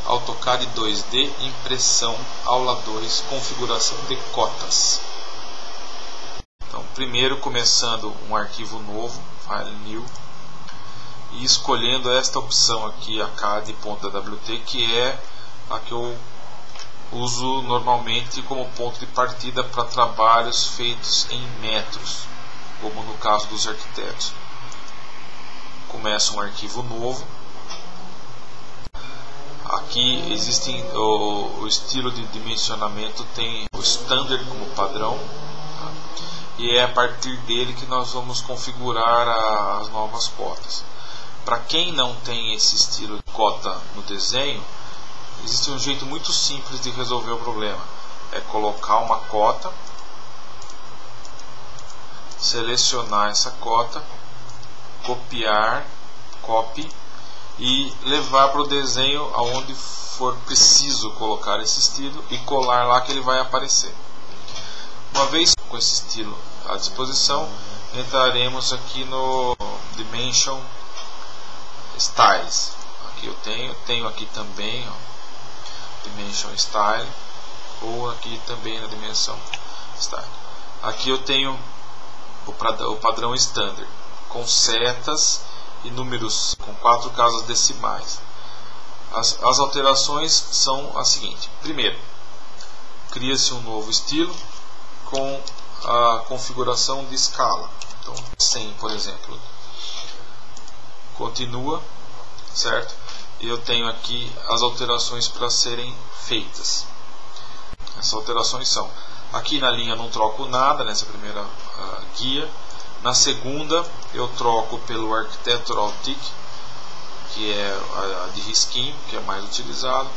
AutoCAD 2D, impressão, aula 2, configuração de cotas. Então, primeiro começando um arquivo novo, File New, e escolhendo esta opção aqui, a CAD.AWT, que é a que eu uso normalmente como ponto de partida para trabalhos feitos em metros, como no caso dos arquitetos. Começa um arquivo novo. Aqui existem o estilo de dimensionamento, tem o standard como padrão, tá? E é a partir dele que nós vamos configurar as novas cotas. Para quem não tem esse estilo de cota no desenho, existe um jeito muito simples de resolver o problema. É colocar uma cota, selecionar essa cota, copiar, copy, e levar para o desenho aonde for preciso colocar esse estilo e colar lá que ele vai aparecer. Uma vez com esse estilo à disposição, entraremos aqui no Dimension Styles. Aqui eu tenho aqui também, ó, Dimension Style, ou aqui também na dimensão Style. Aqui eu tenho o padrão Standard com setas e números com 4 casas decimais. As alterações são as seguintes. Primeiro, cria-se um novo estilo com a configuração de escala. Então, 100, por exemplo. Continua, certo? E eu tenho aqui as alterações para serem feitas. Essas alterações são: aqui na linha não troco nada, nessa primeira guia. Na segunda eu troco pelo Architectural Tick, que é a de risquinho, que é mais utilizado.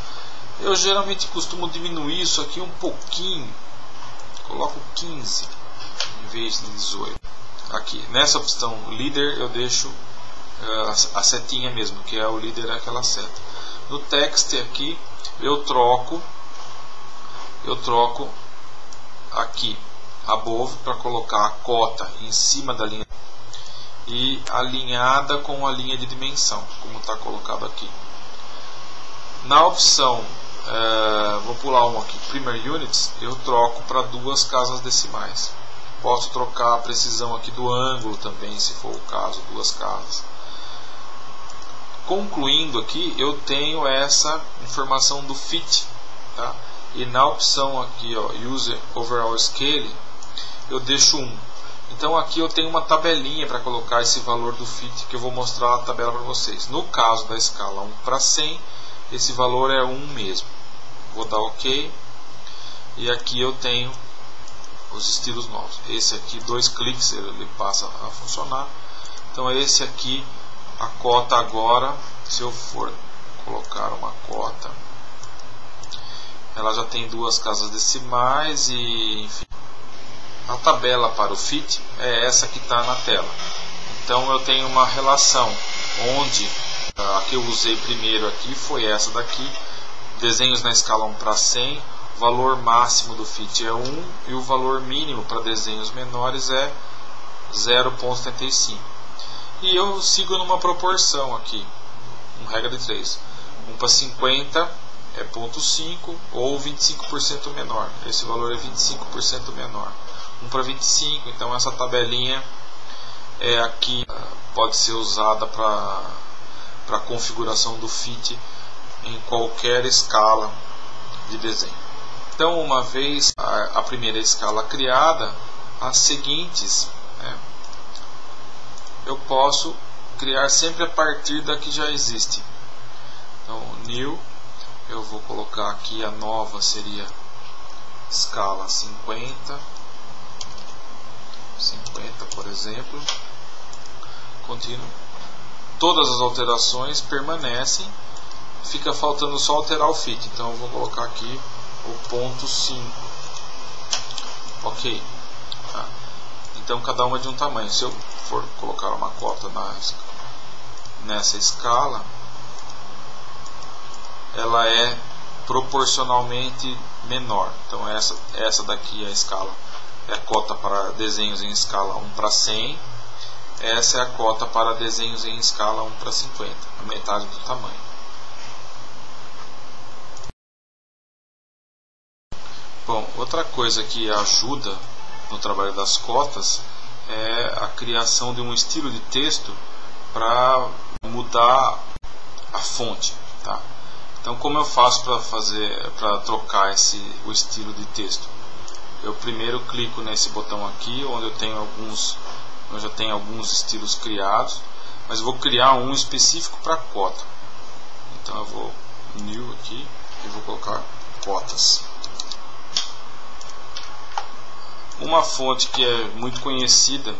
Eu geralmente costumo diminuir isso aqui um pouquinho, coloco 15 em vez de 18. Aqui nessa opção líder eu deixo a setinha mesmo, que é o líder, é aquela seta. No text aqui eu troco aqui above para colocar a cota em cima da linha e alinhada com a linha de dimensão, como está colocado aqui. Na opção, vou pular um aqui, Primer Units, eu troco para 2 casas decimais. Posso trocar a precisão aqui do ângulo também, se for o caso, 2 casas. Concluindo aqui, eu tenho essa informação do fit, tá? E na opção aqui, ó, Use Overall Scale, eu deixo 1. Então aqui eu tenho uma tabelinha para colocar esse valor do fit, que eu vou mostrar a tabela para vocês. No caso da escala 1 para 100, esse valor é 1 mesmo. Vou dar OK. E aqui eu tenho os estilos novos. Esse aqui, 2 cliques, ele passa a funcionar. Então esse aqui, a cota agora, se eu for colocar uma cota, ela já tem 2 casas decimais e, enfim. A tabela para o fit é essa que está na tela. Então eu tenho uma relação onde a que eu usei primeiro aqui foi essa daqui, desenhos na escala 1 para 100, o valor máximo do fit é 1 e o valor mínimo para desenhos menores é 0,75. E eu sigo numa proporção aqui, regra de 3. 1 para 50 é 0,5 ou 25% menor. Esse valor é 25% menor. 1 para 25, então essa tabelinha é aqui, pode ser usada para configuração do fit em qualquer escala de desenho. Então, uma vez a primeira escala criada, as seguintes, né, eu posso criar sempre a partir da que já existe. Então, New, eu vou colocar aqui, a nova seria escala 50, por exemplo. Continuo. Todas as alterações permanecem, fica faltando só alterar o fit. Então eu vou colocar aqui o ponto 5. Ok. Então cada uma é de um tamanho. Se eu for colocar uma cota nessa escala, ela é proporcionalmente menor. Então essa daqui é a escala, é a cota para desenhos em escala 1 para 100. Essa é a cota para desenhos em escala 1 para 50, a metade do tamanho. Bom, outra coisa que ajuda no trabalho das cotas é a criação de um estilo de texto para mudar a fonte, tá? Então, como eu faço para trocar o estilo de texto? Eu primeiro clico nesse botão aqui, onde eu já tenho alguns estilos criados, mas eu vou criar um específico para cota. Então eu vou new aqui e vou colocar cotas. Uma fonte que é muito conhecida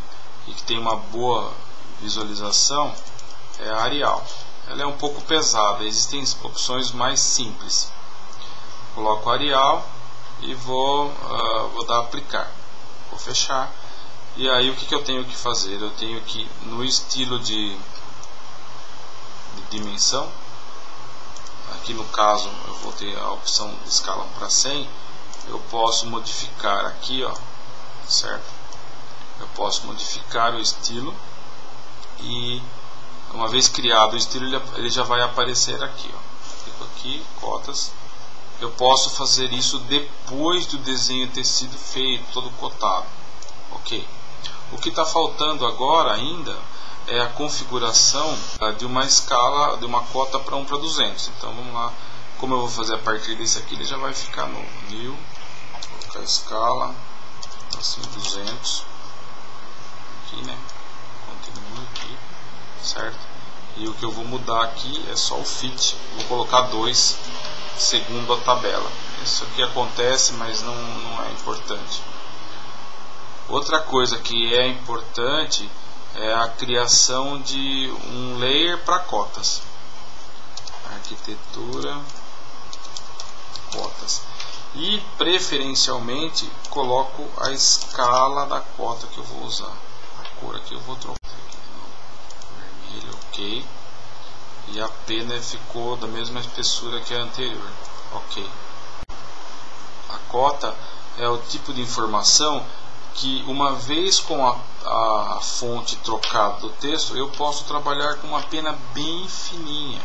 e que tem uma boa visualização é a Arial. Ela é um pouco pesada, existem opções mais simples. Coloco Arial e vou dar aplicar. Vou fechar. E aí o que eu tenho que fazer? Eu tenho que, no estilo de dimensão, aqui no caso eu vou ter a opção de escala 1:100, eu posso modificar aqui, ó, certo? Eu posso modificar o estilo e uma vez criado o estilo ele já vai aparecer aqui, ó. Clico aqui, cotas. Eu posso fazer isso depois do desenho ter sido feito, todo cotado. Ok. O que está faltando agora ainda é a configuração de uma escala, de uma cota para 1:200. Então vamos lá. Como eu vou fazer a partir desse aqui, ele já vai ficar no new. Vou colocar a escala assim 200. Aqui, né? Continua aqui, certo? E o que eu vou mudar aqui é só o fit. Vou colocar 2 segundo a tabela. Isso aqui acontece, mas não é importante. Outra coisa que é importante é a criação de um layer para cotas. Arquitetura, cotas. E preferencialmente coloco a escala da cota que eu vou usar. A cor aqui eu vou trocar. Vermelho, ok. E a pena ficou da mesma espessura que a anterior. Ok. A cota é o tipo de informação que, uma vez com a fonte trocada do texto, eu posso trabalhar com uma pena bem fininha,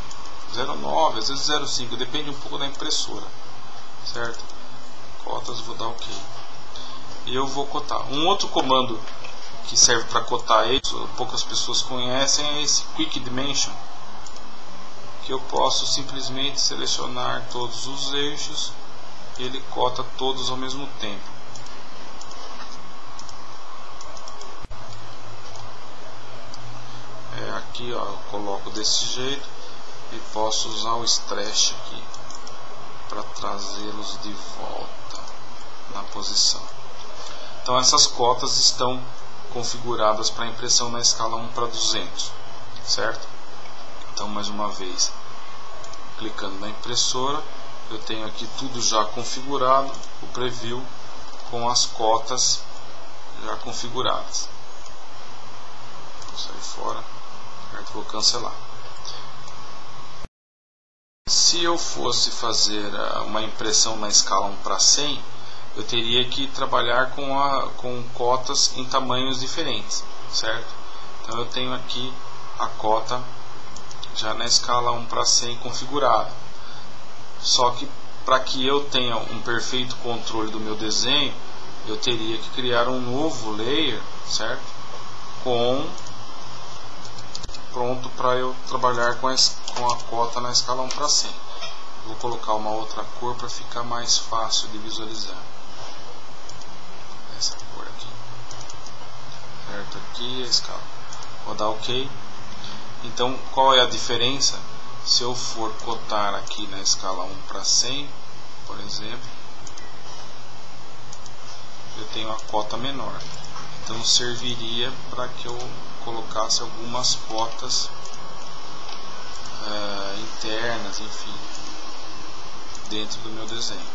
0,9, às vezes 0,5, depende um pouco da impressora, certo? Cotas, vou dar ok. E eu vou cotar. Um outro comando que serve para cotar isso, poucas pessoas conhecem, é esse Quick Dimension, que eu posso simplesmente selecionar todos os eixos e ele cota todos ao mesmo tempo. Aqui, ó, eu coloco desse jeito e posso usar o stretch aqui para trazê-los de volta na posição. Então essas cotas estão configuradas para impressão na escala 1:200, certo? Então, mais uma vez, clicando na impressora, eu tenho aqui tudo já configurado, o preview com as cotas já configuradas. Vou sair fora, certo? Vou cancelar. Se eu fosse fazer uma impressão na escala 1:100, eu teria que trabalhar com cotas em tamanhos diferentes, certo? Então eu tenho aqui a cota já na escala 1:100 configurada. Só que para que eu tenha um perfeito controle do meu desenho, eu teria que criar um novo layer, certo? Pronto para eu trabalhar com a cota na escala 1:100. Vou colocar uma outra cor para ficar mais fácil de visualizar. Essa cor aqui, certo? Aqui a escala. Vou dar ok. Então, qual é a diferença? Se eu for cotar aqui na escala 1:100, por exemplo, eu tenho a cota menor. Então serviria para que eu colocasse algumas cotas internas, enfim, dentro do meu desenho.